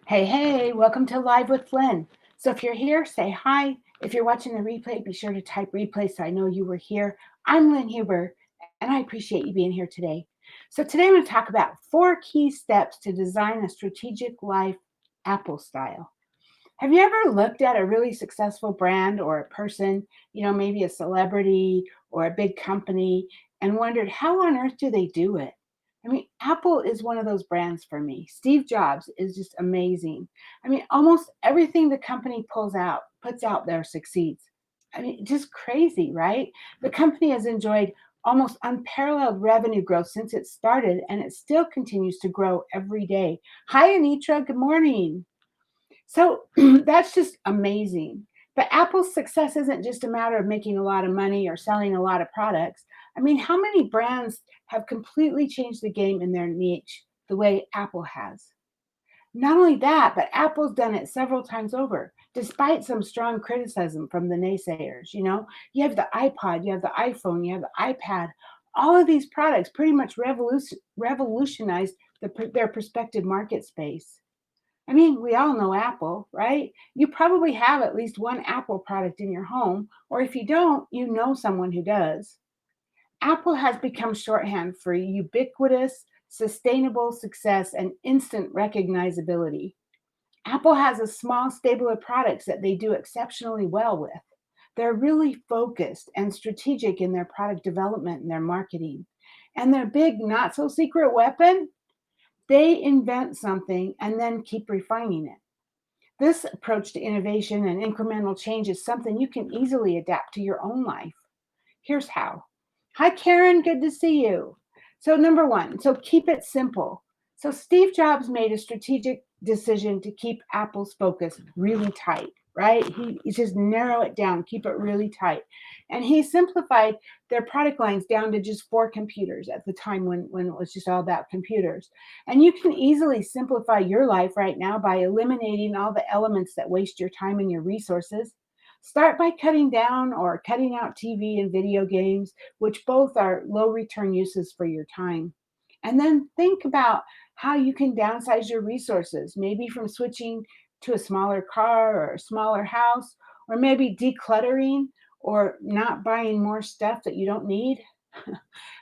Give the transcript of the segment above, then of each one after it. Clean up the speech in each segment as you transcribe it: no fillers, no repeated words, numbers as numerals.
Hey, hey, welcome to Live with Lynn. So if you're here, say hi. If you're watching the replay, be sure to type replay so I know you were here. I'm Lynn Huber, and I appreciate you being here today. So today I'm going to talk about 4 key steps to design a strategic life Apple style. Have you ever looked at a really successful brand or a person, maybe a celebrity or a big company, and wondered how on earth do they do it? I mean, Apple is one of those brands for me. Steve Jobs is just amazing. I mean, almost everything the company puts out there succeeds. I mean, just crazy, right? The company has enjoyed almost unparalleled revenue growth since it started, and it still continues to grow every day. Hi, Anitra. Good morning. So that's just amazing. But Apple's success isn't just a matter of making a lot of money or selling a lot of products. I mean, how many brands have completely changed the game in their niche the way Apple has? Not only that, but Apple's done it several times over, despite some strong criticism from the naysayers. You have the iPod, you have the iPhone, you have the iPad. All of these products pretty much revolutionized their prospective market space. I mean, we all know Apple, right? You probably have at least one Apple product in your home, or if you don't, you know someone who does. Apple has become shorthand for ubiquitous, sustainable success and instant recognizability. Apple has a small stable of products that they do exceptionally well with. They're really focused and strategic in their product development and their marketing. And their big, not so secret weapon, they invent something and then keep refining it. This approach to innovation and incremental change is something you can easily adapt to your own life. Here's how. Hi, Karen. Good to see you. So, number one, keep it simple. So, Steve Jobs made a strategic decision to keep Apple's focus really tight, right? He just narrow it down, keep it really tight. And he simplified their product lines down to just 4 computers at the time when it was just all about computers. And you can easily simplify your life right now by eliminating all the elements that waste your time and your resources. Start by cutting down or cutting out TV and video games, which both are low return uses for your time. And then think about how you can downsize your resources, maybe from switching to a smaller car or a smaller house, or maybe decluttering or not buying more stuff that you don't need.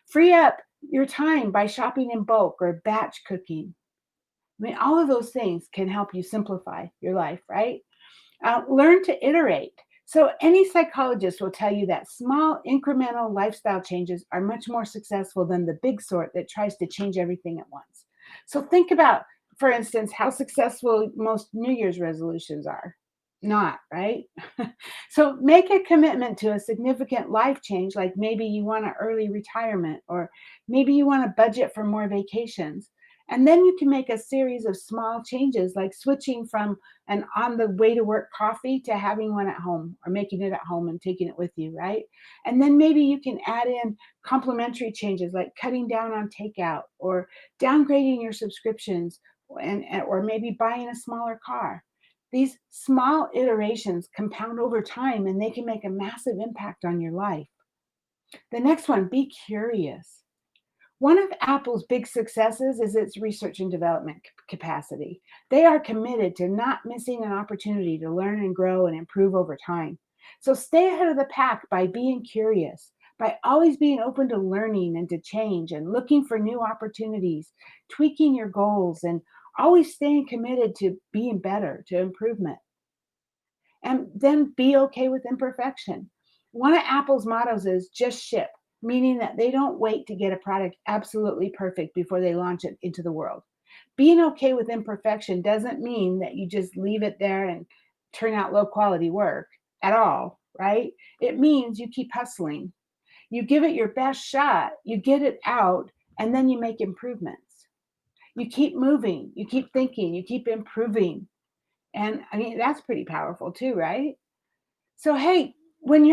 Free up your time by shopping in bulk or batch cooking. I mean, all of those things can help you simplify your life, right? Learn to iterate. So, any psychologist will tell you that small incremental lifestyle changes are much more successful than the big sort that tries to change everything at once. So, think about, for instance, how successful most New Year's resolutions are. Not, right? So, make a commitment to a significant life change, like maybe you want an early retirement, or maybe you want to budget for more vacations. And then you can make a series of small changes, like switching from an on the way to work coffee to having one at home or making it at home and taking it with you, right? And then maybe you can add in complementary changes like cutting down on takeout or downgrading your subscriptions or maybe buying a smaller car. These small iterations compound over time and they can make a massive impact on your life. The next one, be curious. One of Apple's big successes is its research and development capacity. They are committed to not missing an opportunity to learn and grow and improve over time. So stay ahead of the pack by being curious, by always being open to learning and to change and looking for new opportunities, tweaking your goals, and always staying committed to being better, to improvement. And then be okay with imperfection. One of Apple's mottos is just ship, meaning that they don't wait to get a product absolutely perfect before they launch it into the world. Being okay with imperfection doesn't mean that you just leave it there and turn out low quality work at all, right? It means you keep hustling. You give it your best shot, you get it out, and then you make improvements. You keep moving, you keep thinking, you keep improving. And I mean, that's pretty powerful too, right? So, hey, when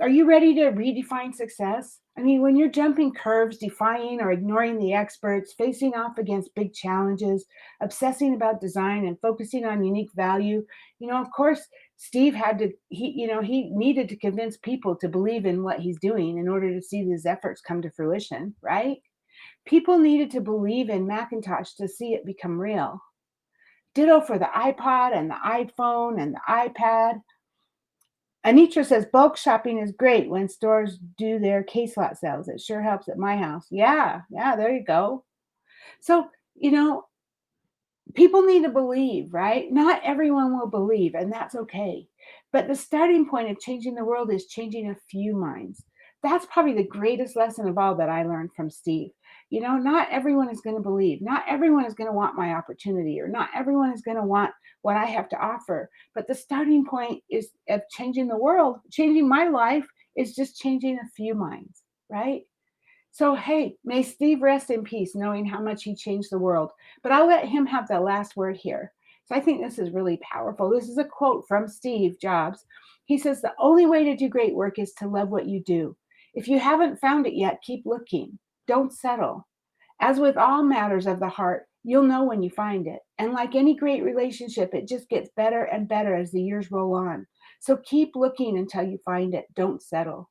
are you ready to redefine success? I mean, when you're jumping curves, defying or ignoring the experts, facing off against big challenges, obsessing about design and focusing on unique value, of course, Steve had to, he needed to convince people to believe in what he's doing in order to see these efforts come to fruition, right? People needed to believe in Macintosh to see it become real. Ditto for the iPod and the iPhone and the iPad. Anitra says bulk shopping is great when stores do their case lot sales. It sure helps at my house. Yeah, yeah, there you go. So, you know, people need to believe, right? Not everyone will believe, and that's okay. But the starting point of changing the world is changing a few minds. That's probably the greatest lesson of all that I learned from Steve. Not everyone is going to believe. Not everyone is going to want my opportunity, or not everyone is going to want what I have to offer. But the starting point is of changing the world, changing my life is just changing a few minds, right? So, hey, may Steve rest in peace, knowing how much he changed the world. But I'll let him have the last word here. So, I think this is really powerful. This is a quote from Steve Jobs. He says, "The only way to do great work is to love what you do. If you haven't found it yet, keep looking. Don't settle. As with all matters of the heart, you'll know when you find it. And like any great relationship, it just gets better and better as the years roll on. So, keep looking until you find it. Don't settle."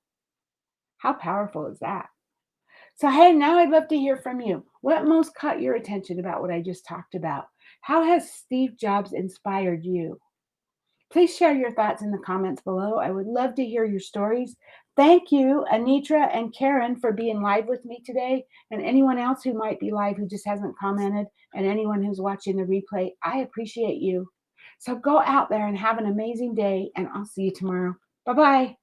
How powerful is that? So, hey, now I'd love to hear from you. What most caught your attention about what I just talked about? How has Steve Jobs inspired you? Please share your thoughts in the comments below. I would love to hear your stories. Thank you, Anitra and Karen, for being live with me today, and anyone else who might be live who just hasn't commented, and anyone who's watching the replay. I appreciate you. So go out there and have an amazing day, and I'll see you tomorrow. Bye bye.